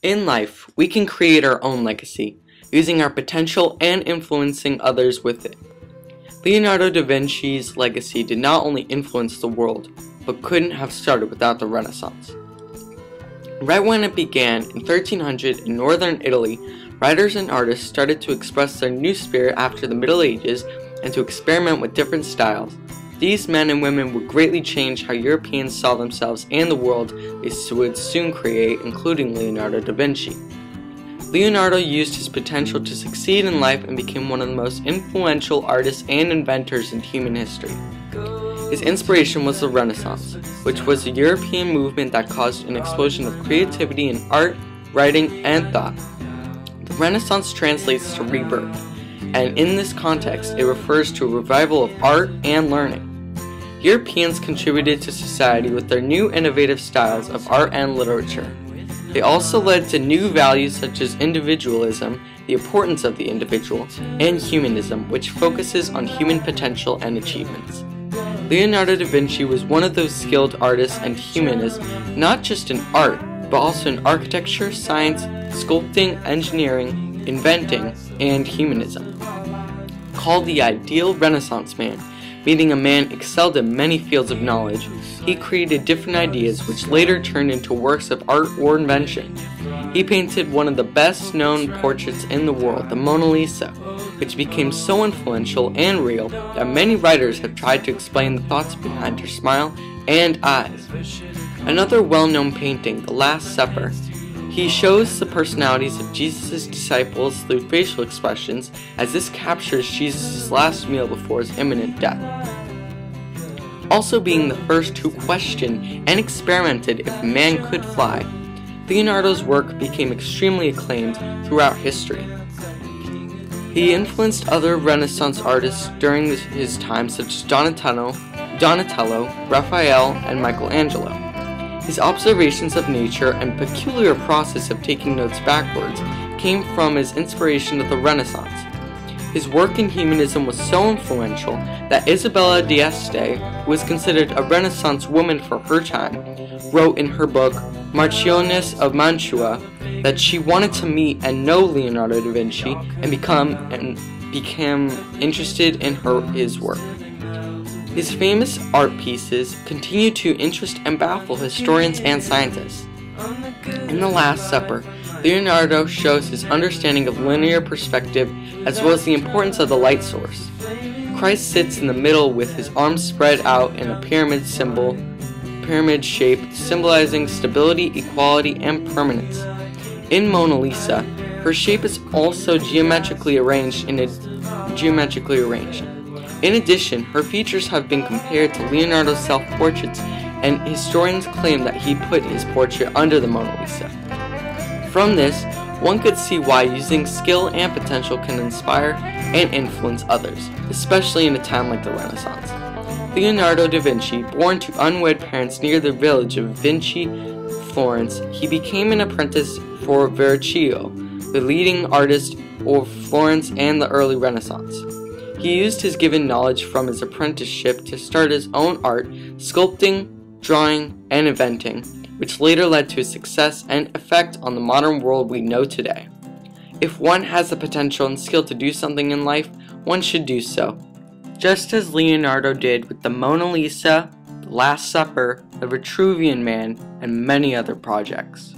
In life, we can create our own legacy, using our potential and influencing others with it. Leonardo da Vinci's legacy did not only influence the world, but couldn't have started without the Renaissance. Right when it began in 1300 in northern Italy, writers and artists started to express their new spirit after the Middle Ages and to experiment with different styles. These men and women would greatly change how Europeans saw themselves and the world they would soon create, including Leonardo da Vinci. Leonardo used his potential to succeed in life and became one of the most influential artists and inventors in human history. His inspiration was the Renaissance, which was a European movement that caused an explosion of creativity in art, writing, and thought. The Renaissance translates to rebirth, and in this context it refers to a revival of art and learning. Europeans contributed to society with their new innovative styles of art and literature. They also led to new values such as individualism, the importance of the individual, and humanism, which focuses on human potential and achievements. Leonardo da Vinci was one of those skilled artists and humanists, not just in art, but also in architecture, science, sculpting, engineering, inventing, and humanism. Called the ideal Renaissance man, meaning a man excelled in many fields of knowledge, he created different ideas which later turned into works of art or invention. He painted one of the best known portraits in the world, the Mona Lisa, which became so influential and real that many writers have tried to explain the thoughts behind her smile and eyes. Another well-known painting, The Last Supper, he shows the personalities of Jesus' disciples through facial expressions, as this captures Jesus' last meal before his imminent death. Also being the first who questioned and experimented if man could fly, Leonardo's work became extremely acclaimed throughout history. He influenced other Renaissance artists during his time such as Donatello, Raphael, and Michelangelo. His observations of nature and peculiar process of taking notes backwards came from his inspiration of the Renaissance. His work in humanism was so influential that Isabella d'Este, who was considered a Renaissance woman for her time, wrote in her book Marchioness of Mantua that she wanted to meet and know Leonardo da Vinci and became interested in his work. His famous art pieces continue to interest and baffle historians and scientists. In The Last Supper, Leonardo shows his understanding of linear perspective as well as the importance of the light source. Christ sits in the middle with his arms spread out in a pyramid shape symbolizing stability, equality, and permanence. In Mona Lisa, her shape is also geometrically arranged. In addition, her features have been compared to Leonardo's self-portraits, and historians claim that he put his portrait under the Mona Lisa. From this, one could see why using skill and potential can inspire and influence others, especially in a time like the Renaissance. Leonardo da Vinci, born to unwed parents near the village of Vinci, Florence, he became an apprentice for Verrocchio, the leading artist of Florence and the early Renaissance. He used his given knowledge from his apprenticeship to start his own art, sculpting, drawing, and inventing, which later led to his success and effect on the modern world we know today. If one has the potential and skill to do something in life, one should do so, just as Leonardo did with the Mona Lisa, The Last Supper, the Vitruvian Man, and many other projects.